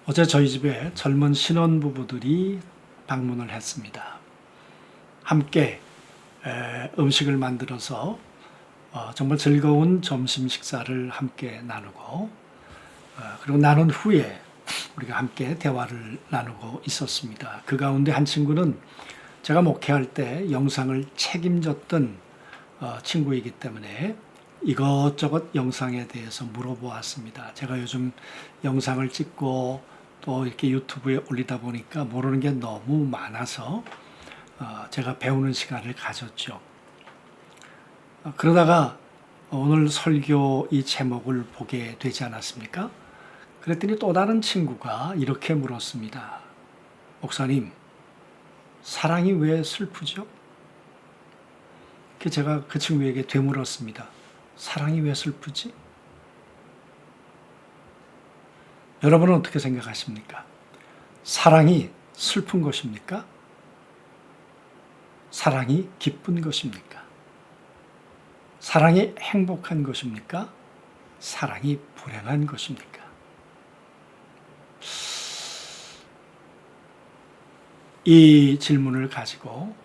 어제 저희 집에 젊은 신혼부부들이 방문을 했습니다. 함께 음식을 만들어서 정말 즐거운 점심 식사를 함께 나누고 그리고 나눈 후에 우리가 함께 대화를 나누고 있었습니다. 그 가운데 한 친구는 제가 목회할 때 영상을 책임졌던 친구이기 때문에 이것저것 영상에 대해서 물어보았습니다. 제가 요즘 영상을 찍고 또 이렇게 유튜브에 올리다 보니까 모르는 게 너무 많아서 제가 배우는 시간을 가졌죠. 그러다가 오늘 설교 이 제목을 보게 되지 않았습니까? 그랬더니 또 다른 친구가 이렇게 물었습니다. 목사님, 사랑이 왜 슬프죠? 제가 그 친구에게 되물었습니다. 사랑이 왜 슬프지? 여러분은 어떻게 생각하십니까? 사랑이 슬픈 것입니까? 사랑이 기쁜 것입니까? 사랑이 행복한 것입니까? 사랑이 불행한 것입니까? 이 질문을 가지고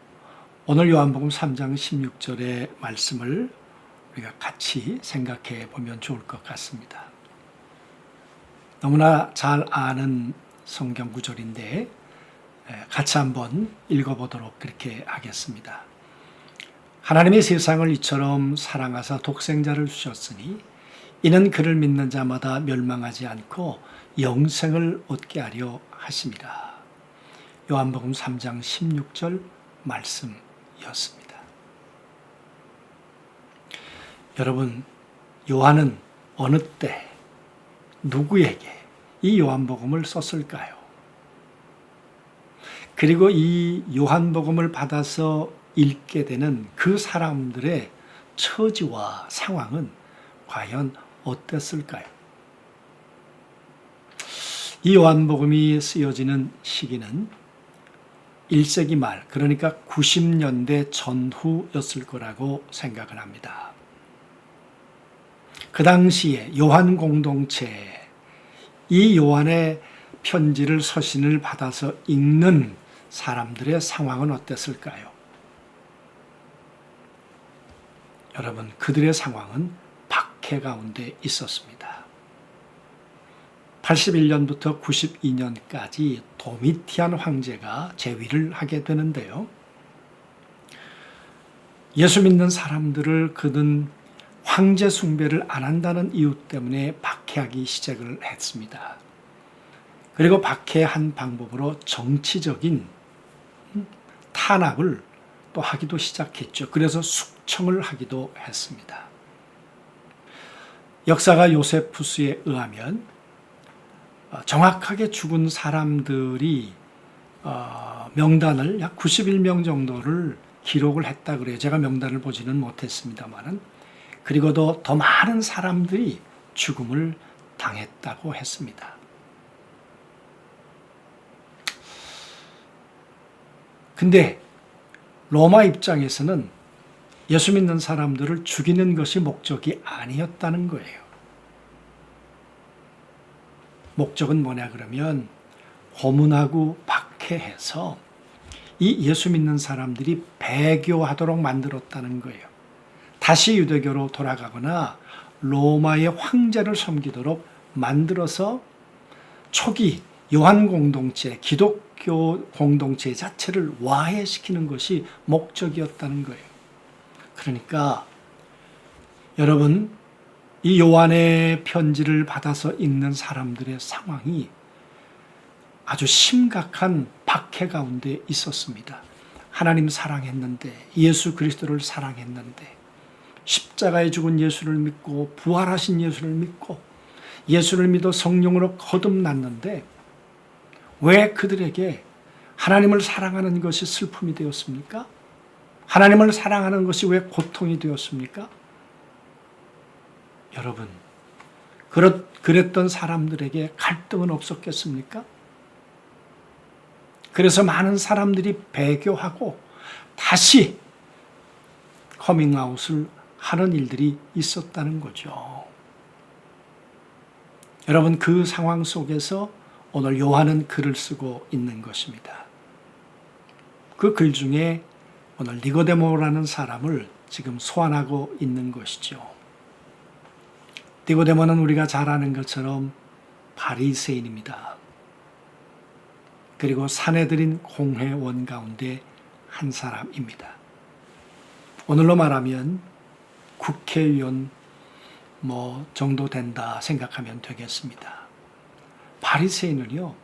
오늘 요한복음 3장 16절의 말씀을 우리가 같이 생각해 보면 좋을 것 같습니다. 너무나 잘 아는 성경 구절인데 같이 한번 읽어보도록 그렇게 하겠습니다. 하나님이 세상을 이처럼 사랑하사 독생자를 주셨으니 이는 그를 믿는 자마다 멸망하지 않고 영생을 얻게 하려 하심이라. 요한복음 3장 16절 말씀이었습니다. 여러분, 요한은 어느 때 누구에게 이 요한복음을 썼을까요? 그리고 이 요한복음을 받아서 읽게 되는 그 사람들의 처지와 상황은 과연 어땠을까요? 이 요한복음이 쓰여지는 시기는 1세기 말, 그러니까 90년대 전후였을 거라고 생각을 합니다. 그 당시에 요한 공동체, 이 요한의 편지를 서신을 받아서 읽는 사람들의 상황은 어땠을까요? 여러분, 그들의 상황은 박해 가운데 있었습니다. 81년부터 92년까지 도미티안 황제가 재위를 하게 되는데요. 예수 믿는 사람들을 그는 황제 숭배를 안 한다는 이유 때문에 박해하기 시작을 했습니다. 그리고 박해한 방법으로 정치적인 탄압을 또 하기도 시작했죠. 그래서 숙청을 하기도 했습니다. 역사가 요세푸스에 의하면 정확하게 죽은 사람들이 명단을 약 91명 정도를 기록을 했다 그래요. 제가 명단을 보지는 못했습니다만은. 그리고도 더 많은 사람들이 죽음을 당했다고 했습니다. 근데 로마 입장에서는 예수 믿는 사람들을 죽이는 것이 목적이 아니었다는 거예요. 목적은 뭐냐 그러면 고문하고 박해해서 이 예수 믿는 사람들이 배교하도록 만들었다는 거예요. 다시 유대교로 돌아가거나 로마의 황제를 섬기도록 만들어서 초기 요한 공동체, 기독교 공동체 자체를 와해시키는 것이 목적이었다는 거예요. 그러니까 여러분, 이 요한의 편지를 받아서 읽는 사람들의 상황이 아주 심각한 박해 가운데 있었습니다. 하나님 사랑했는데, 예수 그리스도를 사랑했는데, 십자가에 죽은 예수를 믿고 부활하신 예수를 믿고 예수를 믿어 성령으로 거듭났는데 왜 그들에게 하나님을 사랑하는 것이 슬픔이 되었습니까? 하나님을 사랑하는 것이 왜 고통이 되었습니까? 여러분, 그랬던 사람들에게 갈등은 없었겠습니까? 그래서 많은 사람들이 배교하고 다시 커밍아웃을 하는 일들이 있었다는 거죠. 여러분, 그 상황 속에서 오늘 요한은 글을 쓰고 있는 것입니다. 그 글 중에 오늘 니고데모라는 사람을 지금 소환하고 있는 것이죠. 니고데모는 우리가 잘 아는 것처럼 바리새인입니다. 그리고 사내들인 공회원 가운데 한 사람입니다. 오늘로 말하면 국회의원 정도 된다 생각하면 되겠습니다. 바리새인은요,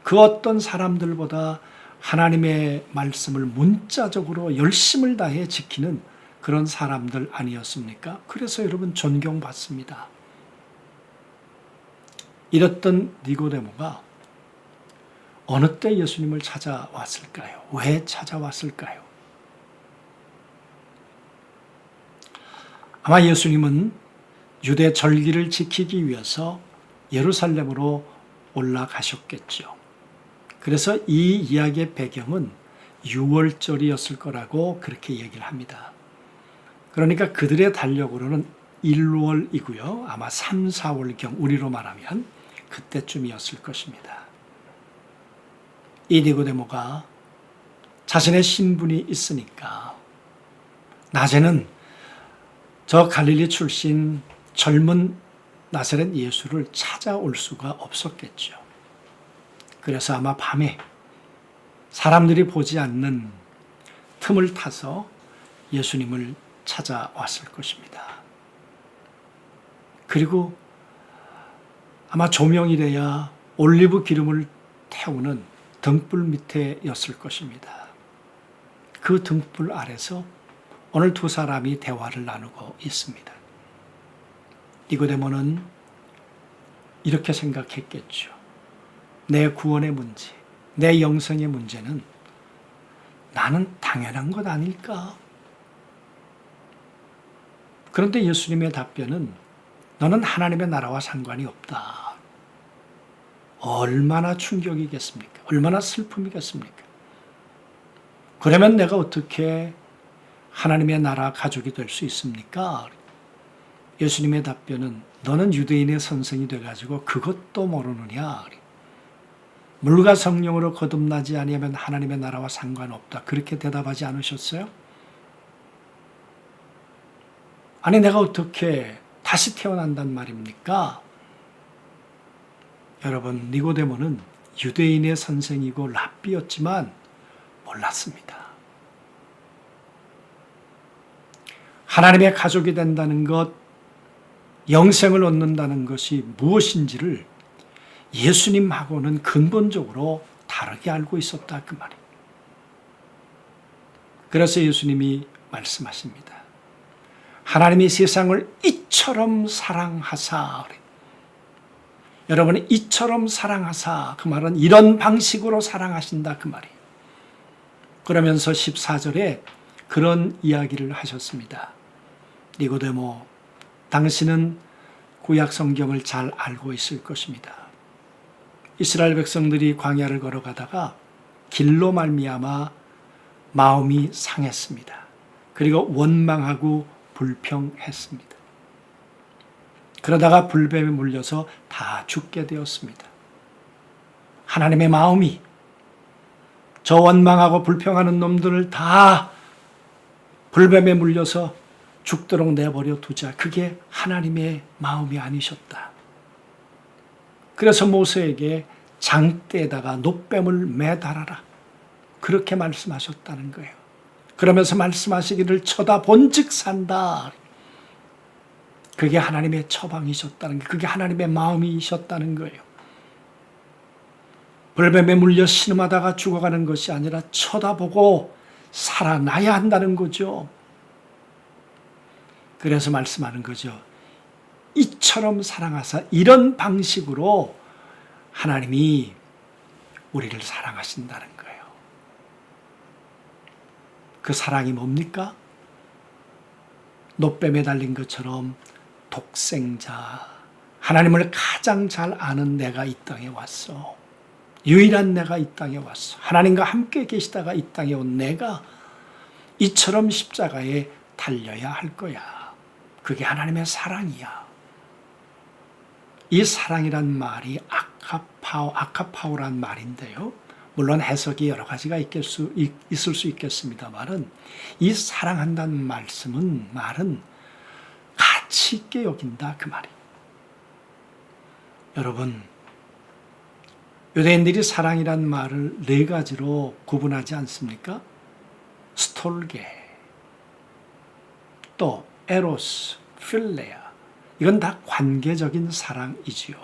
그 어떤 사람들보다 하나님의 말씀을 문자적으로 열심을 다해 지키는 그런 사람들 아니었습니까? 그래서 여러분 존경받습니다. 이랬던 니고데모가 어느 때 예수님을 찾아왔을까요? 왜 찾아왔을까요? 아마 예수님은 유대 절기를 지키기 위해서 예루살렘으로 올라가셨겠죠. 그래서 이 이야기의 배경은 유월절이었을 거라고 그렇게 얘기를 합니다. 그러니까 그들의 달력으로는 1월이고요. 아마 3, 4월경 우리로 말하면 그때쯤이었을 것입니다. 이 니고데모가 자신의 신분이 있으니까 낮에는 저 갈릴리 출신 젊은 나사렛 예수를 찾아올 수가 없었겠죠. 그래서 아마 밤에 사람들이 보지 않는 틈을 타서 예수님을 찾아왔을 것입니다. 그리고 아마 조명이래야 올리브 기름을 태우는 등불 밑에였을 것입니다. 그 등불 아래서 오늘 두 사람이 대화를 나누고 있습니다. 니고데모는 이렇게 생각했겠죠. 내 구원의 문제, 내 영생의 문제는 나는 당연한 것 아닐까? 그런데 예수님의 답변은 너는 하나님의 나라와 상관이 없다. 얼마나 충격이겠습니까? 얼마나 슬픔이겠습니까? 그러면 내가 어떻게 하나님의 나라 가족이 될 수 있습니까? 예수님의 답변은 너는 유대인의 선생이 돼가지고 그것도 모르느냐? 물과 성령으로 거듭나지 아니하면 하나님의 나라와 상관없다. 그렇게 대답하지 않으셨어요? 아니 내가 어떻게 다시 태어난단 말입니까? 여러분, 니고데모는 유대인의 선생이고 랍비였지만 몰랐습니다. 하나님의 가족이 된다는 것, 영생을 얻는다는 것이 무엇인지를 예수님하고는 근본적으로 다르게 알고 있었다 그 말이에요. 그래서 예수님이 말씀하십니다. 하나님이 세상을 이처럼 사랑하사. 여러분이 이처럼 사랑하사 그 말은 이런 방식으로 사랑하신다 그 말이에요. 그러면서 14절에 그런 이야기를 하셨습니다. 니고데모, 당신은 구약 성경을 잘 알고 있을 것입니다. 이스라엘 백성들이 광야를 걸어가다가 길로 말미암아 마음이 상했습니다. 그리고 원망하고 불평했습니다. 그러다가 불뱀에 물려서 다 죽게 되었습니다. 하나님의 마음이 저 원망하고 불평하는 놈들을 다 불뱀에 물려서 죽도록 내버려 두자. 그게 하나님의 마음이 아니셨다. 그래서 모세에게 장대에다가 놋뱀을 매달아라. 그렇게 말씀하셨다는 거예요. 그러면서 말씀하시기를 쳐다본즉 산다. 그게 하나님의 처방이셨다는 거예요. 그게 하나님의 마음이셨다는 거예요. 불뱀에 물려 신음하다가 죽어가는 것이 아니라 쳐다보고 살아나야 한다는 거죠. 그래서 말씀하는 거죠. 이처럼 사랑하사 이런 방식으로 하나님이 우리를 사랑하신다는 거예요. 그 사랑이 뭡니까? 놋뱀에 달린 것처럼 독생자, 하나님을 가장 잘 아는 내가 이 땅에 왔어. 유일한 내가 이 땅에 왔어. 하나님과 함께 계시다가 이 땅에 온 내가 이처럼 십자가에 달려야 할 거야. 그게 하나님의 사랑이야. 이 사랑이란 말이 아카파오란 말인데요. 물론 해석이 여러 가지가 있을 수 있겠습니다만은 이 사랑한다는 말은 가치 있게 여긴다 그 말이. 여러분, 유대인들이 사랑이란 말을 네 가지로 구분하지 않습니까? 스톨게, 또 에로스, 필레아. 이건 다 관계적인 사랑이지요.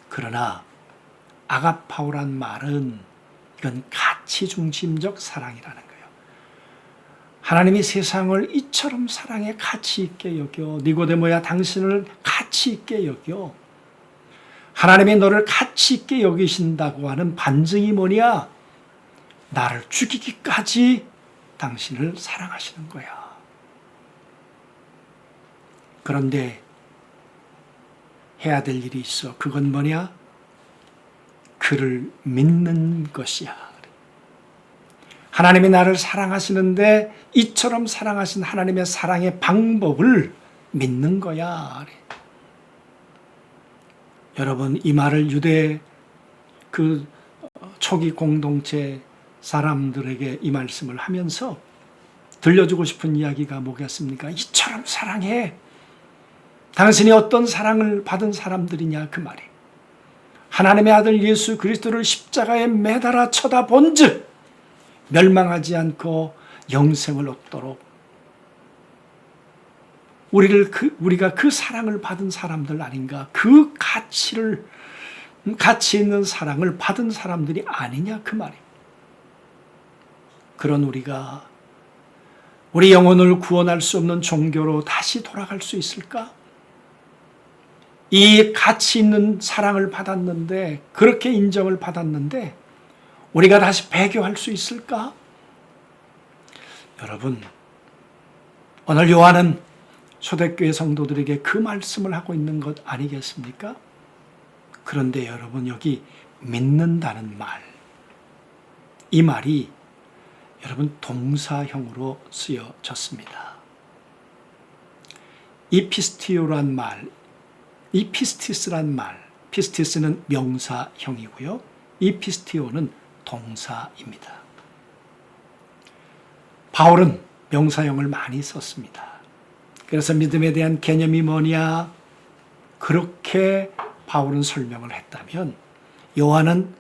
그러나 아가파오란 말은 이건 가치 중심적 사랑이라는 거예요. 하나님이 세상을 이처럼 사랑에 가치 있게 여겨. 니고데모야, 당신을 가치 있게 여겨. 하나님이 너를 가치 있게 여기신다고 하는 반증이 뭐냐? 나를 죽이기까지 당신을 사랑하시는 거야. 그런데 해야 될 일이 있어. 그건 뭐냐? 그를 믿는 것이야. 하나님이 나를 사랑하시는데 이처럼 사랑하신 하나님의 사랑의 방법을 믿는 거야. 여러분, 이 말을 유대 그 초기 공동체 사람들에게 이 말씀을 하면서 들려주고 싶은 이야기가 뭐겠습니까? 이처럼 사랑해. 당신이 어떤 사랑을 받은 사람들이냐 그 말이. 하나님의 아들 예수 그리스도를 십자가에 매달아 쳐다본즉 멸망하지 않고 영생을 얻도록 우리가 그 사랑을 받은 사람들 아닌가? 그 가치 있는 사랑을 받은 사람들이 아니냐 그 말이. 그런 우리가 우리 영혼을 구원할 수 없는 종교로 다시 돌아갈 수 있을까? 이 가치 있는 사랑을 받았는데, 그렇게 인정을 받았는데 우리가 다시 배교할 수 있을까? 여러분, 오늘 요한은 초대교회 성도들에게 그 말씀을 하고 있는 것 아니겠습니까? 그런데 여러분, 여기 믿는다는 말, 이 말이 여러분 동사형으로 쓰여졌습니다. 이피스티오란 말, 이피스티스란 말, 피스티스는 명사형이고요. 이피스티오는 동사입니다. 바울은 명사형을 많이 썼습니다. 그래서 믿음에 대한 개념이 뭐냐? 그렇게 바울은 설명을 했다면 요한은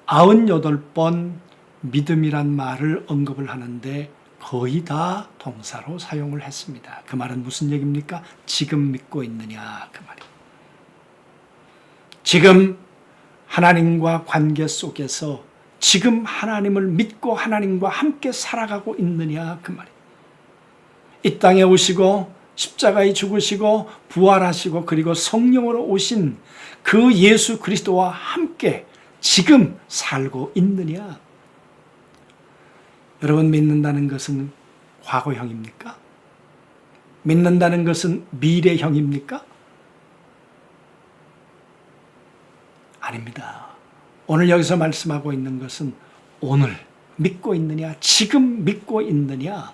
98번 믿음이란 말을 언급을 하는데 거의 다 동사로 사용을 했습니다. 그 말은 무슨 얘기입니까? 지금 믿고 있느냐 그 말이에요. 지금 하나님과 관계 속에서 지금 하나님을 믿고 하나님과 함께 살아가고 있느냐 그 말이에요. 이 땅에 오시고 십자가에 죽으시고 부활하시고 그리고 성령으로 오신 그 예수 그리스도와 함께 지금 살고 있느냐? 여러분, 믿는다는 것은 과거형입니까? 믿는다는 것은 미래형입니까? 아닙니다. 오늘 여기서 말씀하고 있는 것은 오늘 믿고 있느냐, 지금 믿고 있느냐,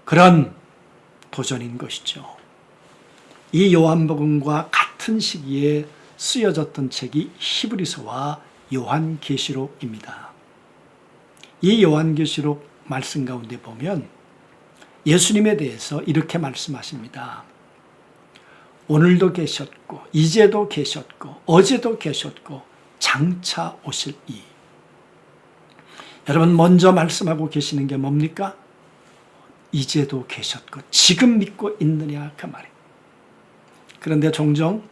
그런 도전인 것이죠. 이 요한복음과 같은 시기에 쓰여졌던 책이 히브리서와 요한계시록입니다. 이 요한계시록 말씀 가운데 보면 예수님에 대해서 이렇게 말씀하십니다. 오늘도 계셨고 이제도 계셨고 어제도 계셨고 장차 오실 이. 여러분, 먼저 말씀하고 계시는 게 뭡니까? 이제도 계셨고 지금 믿고 있느냐 그 말이에요. 그런데 종종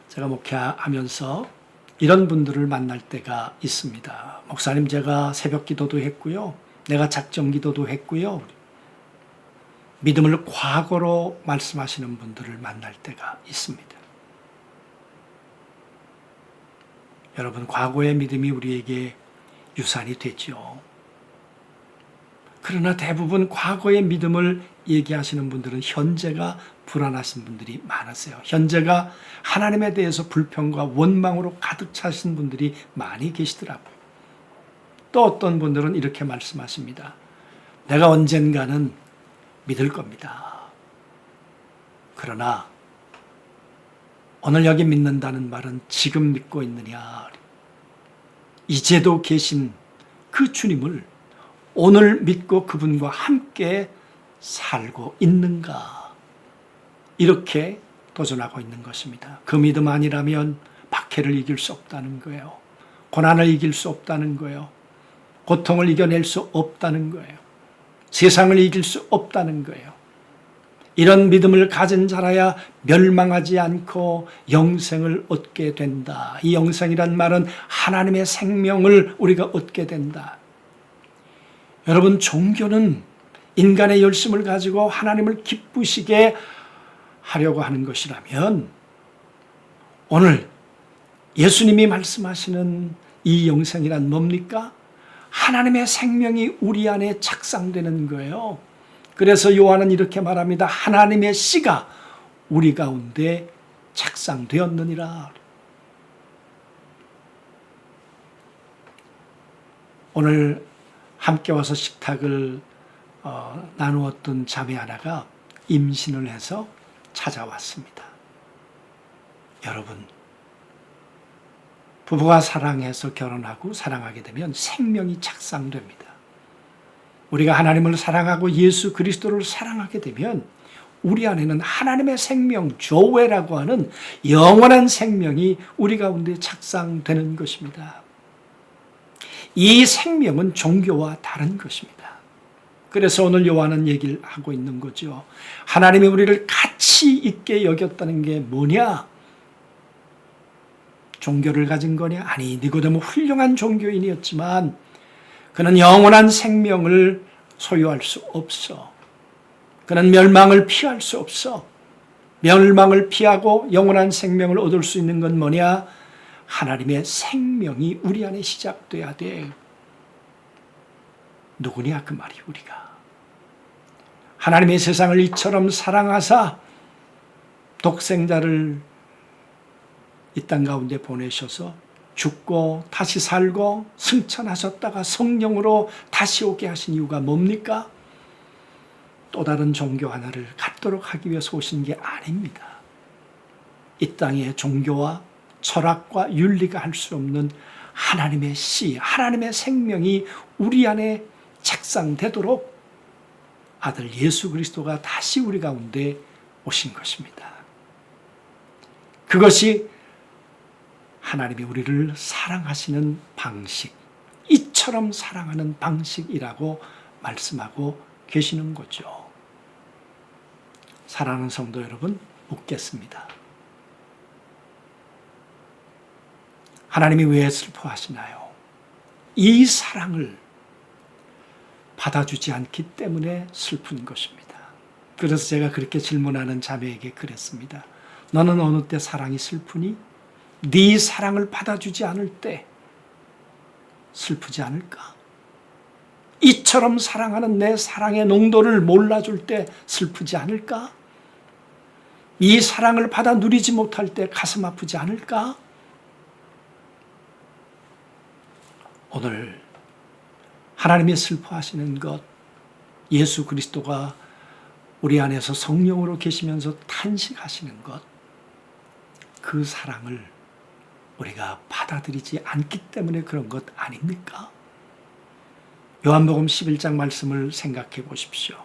제가 목회하면서 이런 분들을 만날 때가 있습니다. 목사님, 제가 새벽 기도도 했고요. 내가 작정 기도도 했고요. 믿음을 과거로 말씀하시는 분들을 만날 때가 있습니다. 여러분, 과거의 믿음이 우리에게 유산이 되죠. 그러나 대부분 과거의 믿음을 얘기하시는 분들은 현재가 불안하신 분들이 많으세요. 현재가 하나님에 대해서 불평과 원망으로 가득 차신 분들이 많이 계시더라고요. 또 어떤 분들은 이렇게 말씀하십니다. 내가 언젠가는 믿을 겁니다. 그러나 오늘 여기 믿는다는 말은 지금 믿고 있느냐, 이제도 계신 그 주님을 오늘 믿고 그분과 함께 살고 있는가, 이렇게 도전하고 있는 것입니다. 그 믿음 아니라면 박해를 이길 수 없다는 거예요. 고난을 이길 수 없다는 거예요. 고통을 이겨낼 수 없다는 거예요. 세상을 이길 수 없다는 거예요. 이런 믿음을 가진 자라야 멸망하지 않고 영생을 얻게 된다. 이 영생이란 말은 하나님의 생명을 우리가 얻게 된다. 여러분, 종교는 인간의 열심을 가지고 하나님을 기쁘시게 하려고 하는 것이라면 오늘 예수님이 말씀하시는 이 영생이란 뭡니까? 하나님의 생명이 우리 안에 착상되는 거예요. 그래서 요한은 이렇게 말합니다. 하나님의 씨가 우리 가운데 착상되었느니라. 오늘 함께 와서 식탁을 나누었던 자매 하나가 임신을 해서 찾아왔습니다. 여러분, 부부가 사랑해서 결혼하고 사랑하게 되면 생명이 착상됩니다. 우리가 하나님을 사랑하고 예수 그리스도를 사랑하게 되면 우리 안에는 하나님의 생명, 조회라고 하는 영원한 생명이 우리 가운데 착상되는 것입니다. 이 생명은 종교와 다른 것입니다. 그래서 오늘 요한은 얘기를 하고 있는 거죠. 하나님이 우리를 가치 있게 여겼다는 게 뭐냐? 종교를 가진 거냐? 아니, 니고데모 훌륭한 종교인이었지만 그는 영원한 생명을 소유할 수 없어. 그는 멸망을 피할 수 없어. 멸망을 피하고 영원한 생명을 얻을 수 있는 건 뭐냐? 하나님의 생명이 우리 안에 시작돼야 돼. 누구냐 그 말이 우리가. 하나님의 세상을 이처럼 사랑하사 독생자를 이 땅 가운데 보내셔서 죽고 다시 살고 승천하셨다가 성령으로 다시 오게 하신 이유가 뭡니까? 또 다른 종교 하나를 갖도록 하기 위해서 오신 게 아닙니다. 이 땅의 종교와 철학과 윤리가 할 수 없는 하나님의 씨, 하나님의 생명이 우리 안에 착상되도록 아들 예수 그리스도가 다시 우리 가운데 오신 것입니다. 그것이 하나님이 우리를 사랑하시는 방식, 이처럼 사랑하는 방식이라고 말씀하고 계시는 거죠. 사랑하는 성도 여러분, 묻겠습니다. 하나님이 왜 슬퍼하시나요? 이 사랑을 받아주지 않기 때문에 슬픈 것입니다. 그래서 제가 그렇게 질문하는 자매에게 그랬습니다. 너는 어느 때 사랑이 슬프니? 네 사랑을 받아주지 않을 때 슬프지 않을까? 이처럼 사랑하는 내 사랑의 농도를 몰라줄 때 슬프지 않을까? 이 사랑을 받아 누리지 못할 때 가슴 아프지 않을까? 오늘 하나님이 슬퍼하시는 것, 예수 그리스도가 우리 안에서 성령으로 계시면서 탄식하시는 것, 그 사랑을 우리가 받아들이지 않기 때문에 그런 것 아닙니까? 요한복음 11장 말씀을 생각해 보십시오.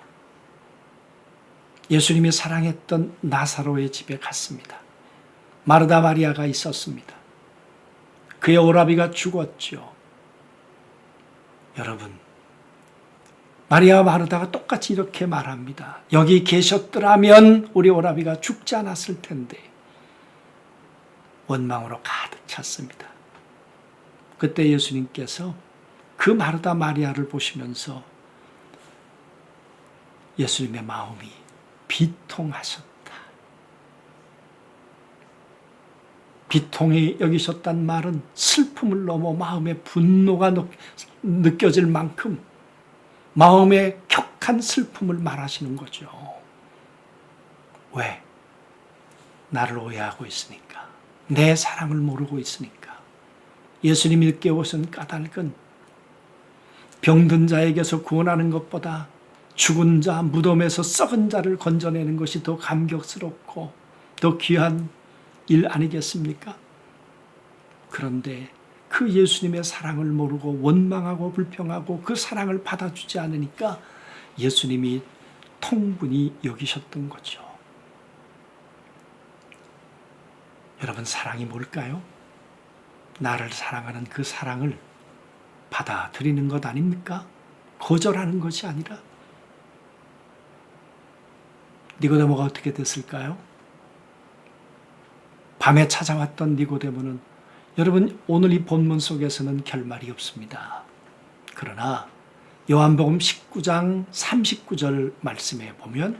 예수님이 사랑했던 나사로의 집에 갔습니다. 마르다 마리아가 있었습니다. 그의 오라비가 죽었죠. 여러분, 마리아와 마르다가 똑같이 이렇게 말합니다. 여기 계셨더라면 우리 오라비가 죽지 않았을 텐데. 원망으로 가득 찼습니다. 그때 예수님께서 그 마르다 마리아를 보시면서 예수님의 마음이 비통하셨다. 비통히 여기셨단 말은 슬픔을 넘어 마음의 분노가 느껴질 만큼 마음의 격한 슬픔을 말하시는 거죠. 왜? 나를 오해하고 있으니까. 내 사랑을 모르고 있으니까. 예수님이 늦게 오신 까닭은 병든 자에게서 구원하는 것보다 죽은 자, 무덤에서 썩은 자를 건져내는 것이 더 감격스럽고 더 귀한 일 아니겠습니까? 그런데 그 예수님의 사랑을 모르고 원망하고 불평하고 그 사랑을 받아주지 않으니까 예수님이 통분히 여기셨던 거죠. 여러분, 사랑이 뭘까요? 나를 사랑하는 그 사랑을 받아들이는 것 아닙니까? 거절하는 것이 아니라. 니고데모가 어떻게 됐을까요? 밤에 찾아왔던 니고데모는, 여러분, 오늘 이 본문 속에서는 결말이 없습니다. 그러나 요한복음 19장 39절 말씀에 보면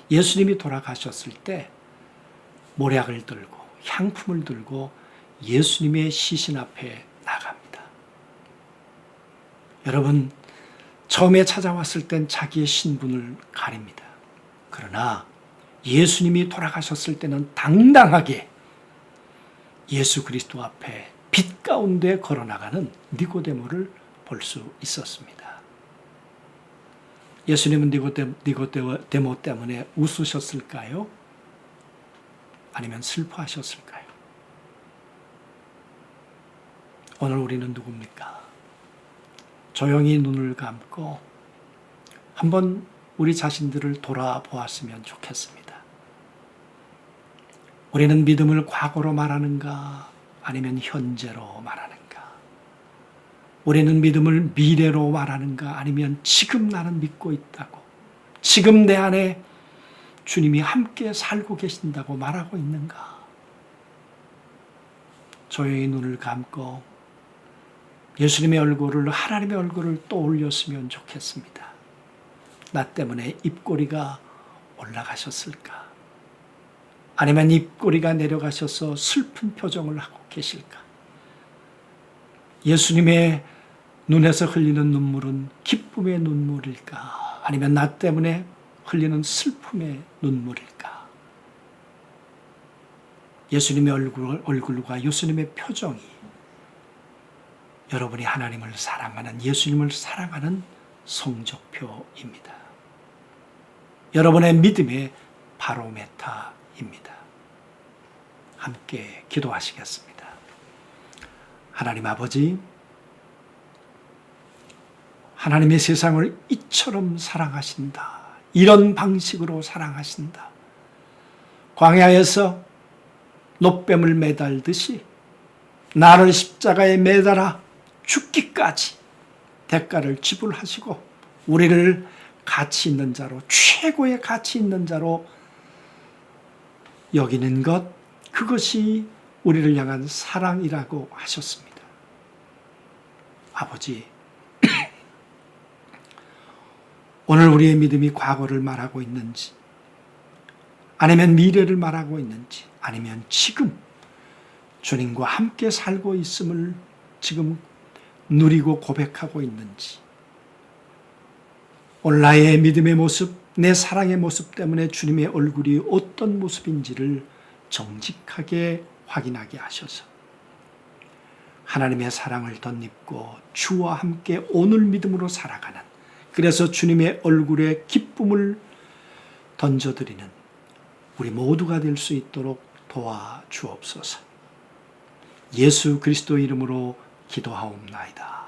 예수님이 돌아가셨을 때 모략을 들고 향품을 들고 예수님의 시신 앞에 나갑니다. 여러분, 처음에 찾아왔을 땐 자기의 신분을 가립니다. 그러나 예수님이 돌아가셨을 때는 당당하게 예수 그리스도 앞에 빛 가운데 걸어나가는 니고데모를 볼 수 있었습니다. 예수님은 니고데모 때문에 웃으셨을까요? 아니면 슬퍼하셨을까요? 오늘 우리는 누굽니까? 조용히 눈을 감고 한번 우리 자신들을 돌아보았으면 좋겠습니다. 우리는 믿음을 과거로 말하는가 아니면 현재로 말하는가? 우리는 믿음을 미래로 말하는가 아니면 지금 나는 믿고 있다고, 지금 내 안에 주님이 함께 살고 계신다고 말하고 있는가? 조용히 눈을 감고 예수님의 얼굴을, 하나님의 얼굴을 떠올렸으면 좋겠습니다. 나 때문에 입꼬리가 올라가셨을까? 아니면 입꼬리가 내려가셔서 슬픈 표정을 하고 계실까? 예수님의 눈에서 흘리는 눈물은 기쁨의 눈물일까? 아니면 나 때문에 흘리는 슬픔의 눈물일까? 예수님의 얼굴과 예수님의 표정이 여러분이 하나님을 사랑하는, 예수님을 사랑하는 성적표입니다. 여러분의 믿음의 바로메타입니다. 함께 기도하시겠습니다. 하나님 아버지, 하나님의 세상을 이처럼 사랑하신다. 이런 방식으로 사랑하신다. 광야에서 놋뱀을 매달듯이 나를 십자가에 매달아 죽기까지 대가를 지불하시고 우리를 가치 있는 자로, 최고의 가치 있는 자로 여기는 것, 그것이 우리를 향한 사랑이라고 하셨습니다. 아버지, 오늘 우리의 믿음이 과거를 말하고 있는지, 아니면 미래를 말하고 있는지, 아니면 지금 주님과 함께 살고 있음을 지금 누리고 고백하고 있는지, 오늘 나의 믿음의 모습, 내 사랑의 모습 때문에 주님의 얼굴이 어떤 모습인지를 정직하게 확인하게 하셔서 하나님의 사랑을 덧입고 주와 함께 오늘 믿음으로 살아가는, 그래서 주님의 얼굴에 기쁨을 던져드리는 우리 모두가 될 수 있도록 도와주옵소서. 예수 그리스도 이름으로 기도하옵나이다.